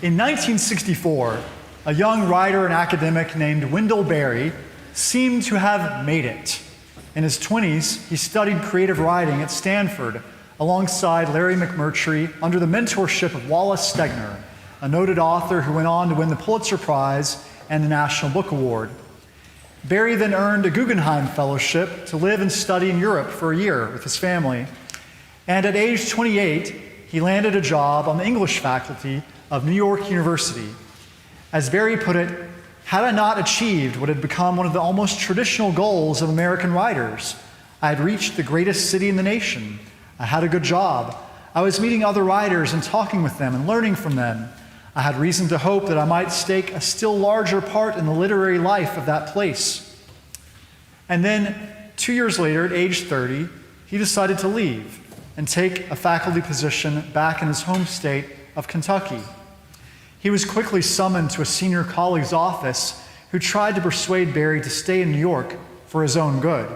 In 1964, a young writer and academic named Wendell Berry seemed to have made it. In his 20s, he studied creative writing at Stanford alongside Larry McMurtry under the mentorship of Wallace Stegner, a noted author who went on to win the Pulitzer Prize and the National Book Award. Berry then earned a Guggenheim Fellowship to live and study in Europe for a year with his family. And at age 28, he landed a job on the English faculty of New York University. As Berry put it, had I not achieved what had become one of the almost traditional goals of American writers, I had reached the greatest city in the nation. I had a good job. I was meeting other writers and talking with them and learning from them. I had reason to hope that I might stake a still larger part in the literary life of that place. And then, 2 years later, at age 30, he decided to leave and take a faculty position back in his home state of Kentucky. He was quickly summoned to a senior colleague's office who tried to persuade Berry to stay in New York for his own good.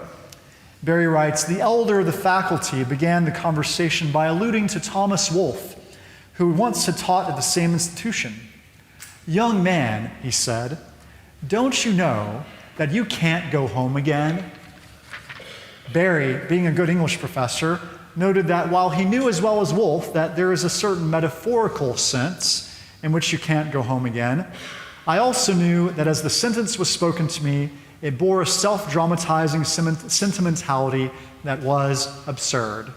Berry writes, "The elder of the faculty began the conversation by alluding to Thomas Wolfe, who once had taught at the same institution. 'Young man,' he said, 'don't you know that you can't go home again?'" Berry, being a good English professor, noted that while he knew as well as Wolfe that there is a certain metaphorical sense in which you can't go home again, I also knew that as the sentence was spoken to me, it bore a self-dramatizing sentimentality that was absurd.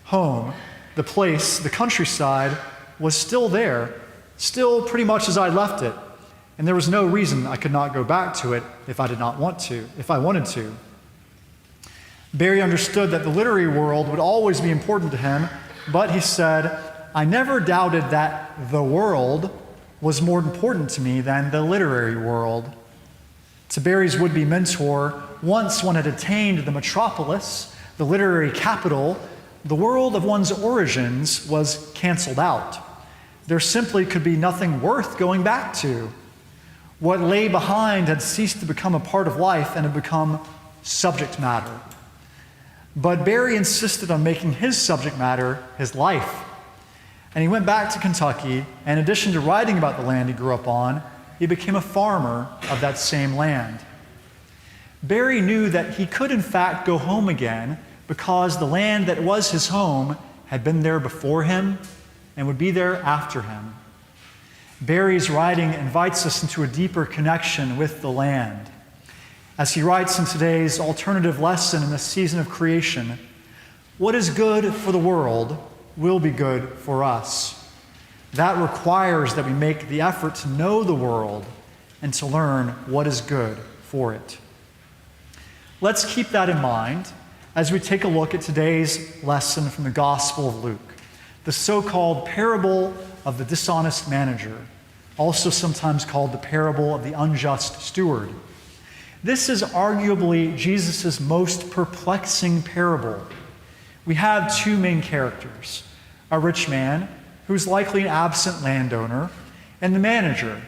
Home, the place, the countryside, was still there, still pretty much as I left it, and there was no reason I could not go back to it if I wanted to. Berry understood that the literary world would always be important to him, but he said, "I never doubted that the world was more important to me than the literary world." To Berry's would-be mentor, once one had attained the metropolis, the literary capital, the world of one's origins was canceled out. There simply could be nothing worth going back to. What lay behind had ceased to become a part of life and had become subject matter. But Berry insisted on making his subject matter his life. And he went back to Kentucky, and in addition to writing about the land he grew up on, he became a farmer of that same land. Berry knew that he could in fact go home again because the land that was his home had been there before him and would be there after him. Berry's writing invites us into a deeper connection with the land. As he writes in today's alternative lesson in the season of creation, what is good for the world will be good for us. That requires that we make the effort to know the world and to learn what is good for it. Let's keep that in mind as we take a look at today's lesson from the Gospel of Luke, the so-called parable of the dishonest manager, also sometimes called the parable of the unjust steward. This is arguably Jesus' most perplexing parable. We have two main characters, a rich man, who's likely an absent landowner, and the manager,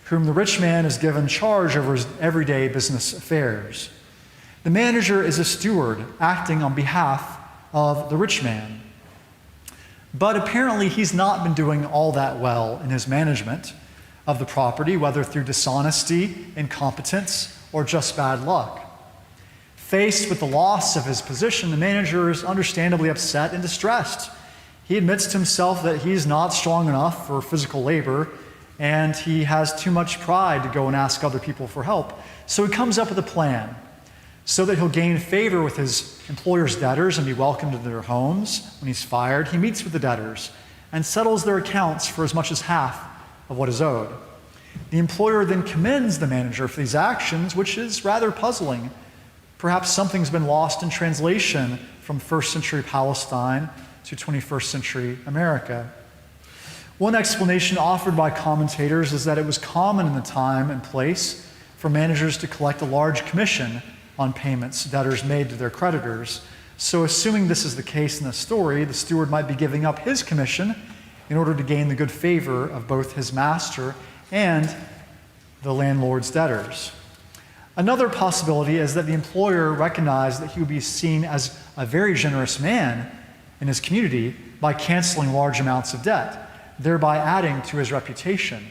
whom the rich man is given charge over his everyday business affairs. The manager is a steward acting on behalf of the rich man. But apparently he's not been doing all that well in his management of the property, whether through dishonesty, incompetence, or just bad luck. Faced with the loss of his position, the manager is understandably upset and distressed. He admits to himself that he's not strong enough for physical labor, and he has too much pride to go and ask other people for help. So he comes up with a plan so that he'll gain favor with his employer's debtors and be welcomed into their homes. When he's fired, he meets with the debtors and settles their accounts for as much as half of what is owed. The employer then commends the manager for these actions, which is rather puzzling. Perhaps something's been lost in translation from first century Palestine to 21st century America. One explanation offered by commentators is that it was common in the time and place for managers to collect a large commission on payments debtors made to their creditors. So assuming this is the case in the story, the steward might be giving up his commission in order to gain the good favor of both his master and the landlord's debtors. Another possibility is that the employer recognized that he would be seen as a very generous man in his community by canceling large amounts of debt. thereby adding to his reputation.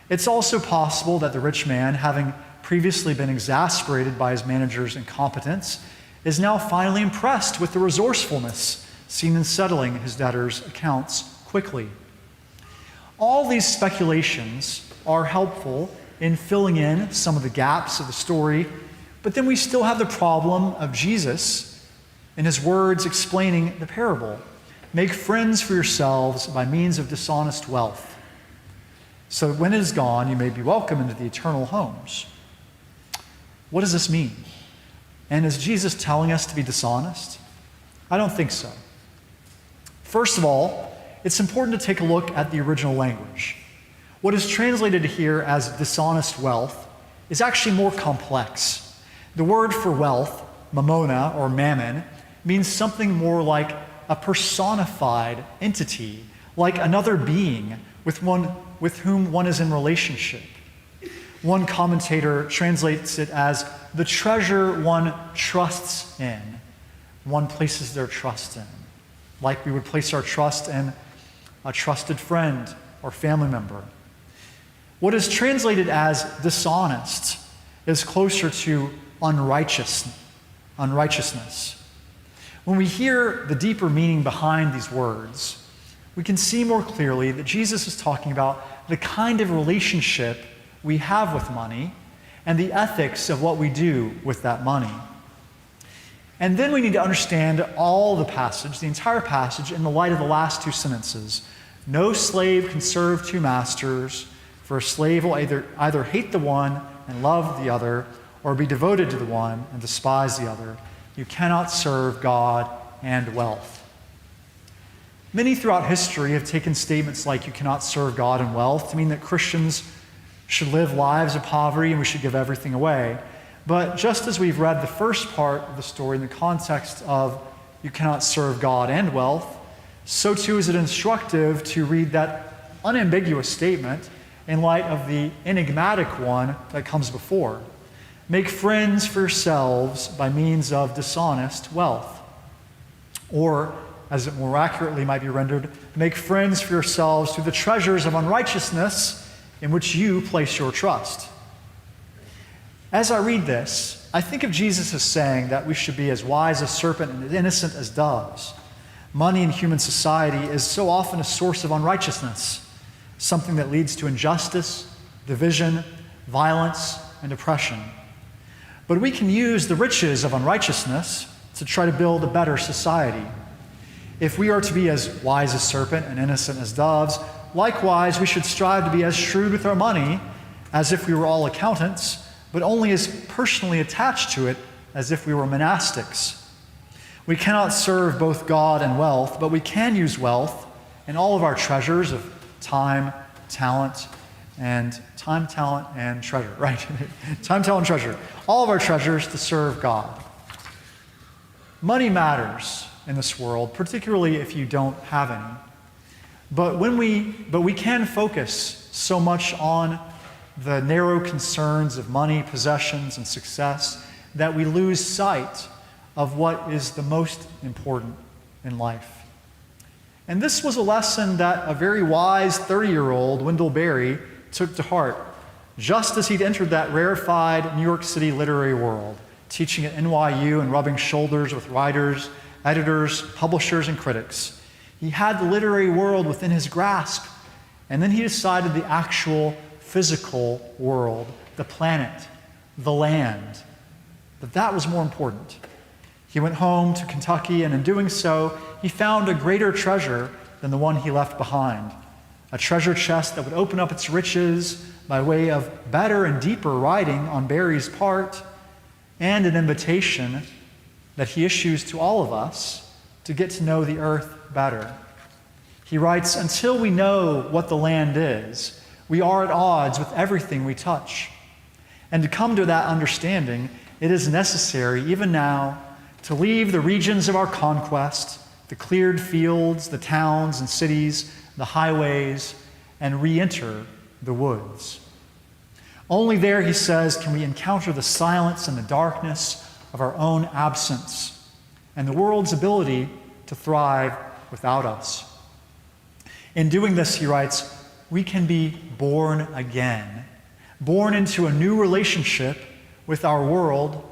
It's also possible that the rich man, having previously been exasperated by his manager's incompetence, is now finally impressed with the resourcefulness seen in settling his debtors' accounts quickly. All these speculations are helpful in filling in some of the gaps of the story, but then we still have the problem of Jesus in his words explaining the parable. Make friends for yourselves by means of dishonest wealth, so that when it is gone, you may be welcomed into the eternal homes. What does this mean? And is Jesus telling us to be dishonest? I don't think so. First of all, it's important to take a look at the original language. What is translated here as dishonest wealth is actually more complex. The word for wealth, mamona or mammon, means something more like a personified entity, like another being with whom one is in relationship. One commentator translates it as the treasure one trusts in, one places their trust in, like we would place our trust in a trusted friend or family member. What is translated as dishonest is closer to unrighteousness. When we hear the deeper meaning behind these words, we can see more clearly that Jesus is talking about the kind of relationship we have with money and the ethics of what we do with that money. And then we need to understand all the passage, the entire passage, in the light of the last two sentences. No slave can serve two masters, for a slave will either hate the one and love the other, or be devoted to the one and despise the other. You cannot serve God and wealth. Many throughout history have taken statements like you cannot serve God and wealth to mean that Christians should live lives of poverty and we should give everything away. But just as we've read the first part of the story in the context of you cannot serve God and wealth, so too is it instructive to read that unambiguous statement in light of the enigmatic one that comes before. Make friends for yourselves by means of dishonest wealth. Or, as it more accurately might be rendered, make friends for yourselves through the treasures of unrighteousness in which you place your trust. As I read this, I think of Jesus as saying that we should be as wise as serpent and as innocent as doves. Money in human society is so often a source of unrighteousness, something that leads to injustice, division, violence, and oppression. But we can use the riches of unrighteousness to try to build a better society. If we are to be as wise as serpent and innocent as doves, likewise, we should strive to be as shrewd with our money as if we were all accountants, but only as personally attached to it as if we were monastics. We cannot serve both God and wealth, but we can use wealth and all of our treasures of time, talent, and treasure, right? Time, talent, treasure. All of our treasures to serve God. Money matters in this world, particularly if you don't have any. But we can focus so much on the narrow concerns of money, possessions, and success that we lose sight of what is the most important in life. And this was a lesson that a very wise 30-year-old, Wendell Berry, took to heart, just as he'd entered that rarefied New York City literary world, teaching at NYU and rubbing shoulders with writers, editors, publishers, and critics. He had the literary world within his grasp, and then he decided the actual physical world, the planet, the land, that was more important. He went home to Kentucky, and in doing so, he found a greater treasure than the one he left behind, a treasure chest that would open up its riches by way of better and deeper writing on Berry's part, and an invitation that he issues to all of us to get to know the earth better. He writes, "Until we know what the land is, we are at odds with everything we touch. And to come to that understanding, it is necessary, even now, to leave the regions of our conquest, the cleared fields, the towns and cities, the highways, and re-enter the woods. Only there," he says, "can we encounter the silence and the darkness of our own absence and the world's ability to thrive without us." In doing this, he writes, we can be born again, born into a new relationship with our world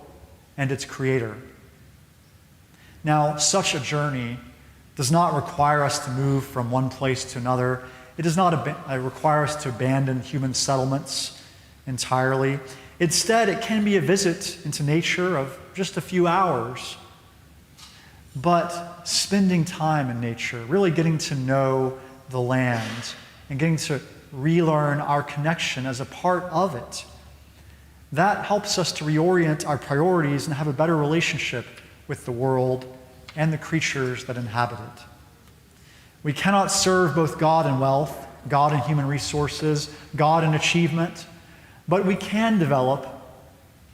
and its creator. Now, such a journey does not require us to move from one place to another. It does not require us to abandon human settlements entirely. Instead, it can be a visit into nature of just a few hours. But spending time in nature, really getting to know the land and getting to relearn our connection as a part of it, that helps us to reorient our priorities and have a better relationship with the world and the creatures that inhabit it. We cannot serve both God and wealth, God and human resources, God and achievement, but we can develop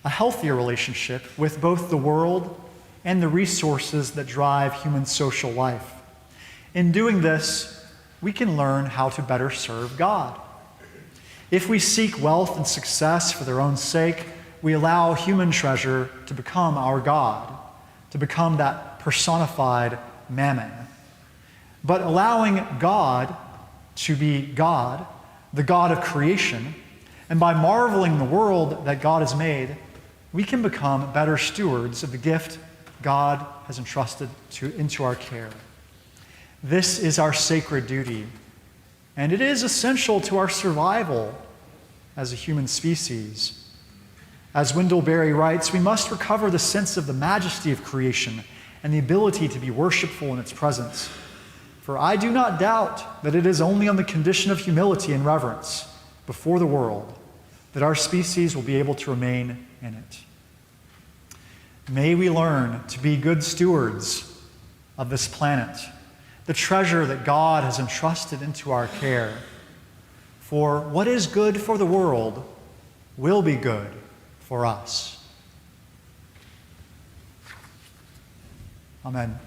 a healthier relationship with both the world and the resources that drive human social life. In doing this, we can learn how to better serve God. If we seek wealth and success for their own sake, we allow human treasure to become our God, to become that personified mammon. But allowing God to be God, the God of creation, and by marveling the world that God has made, we can become better stewards of the gift God has entrusted into our care. This is our sacred duty, and it is essential to our survival as a human species. As Wendell Berry writes, we must recover the sense of the majesty of creation and the ability to be worshipful in its presence. For I do not doubt that it is only on the condition of humility and reverence before the world that our species will be able to remain in it. May we learn to be good stewards of this planet, the treasure that God has entrusted into our care. For what is good for the world will be good for us. Amen.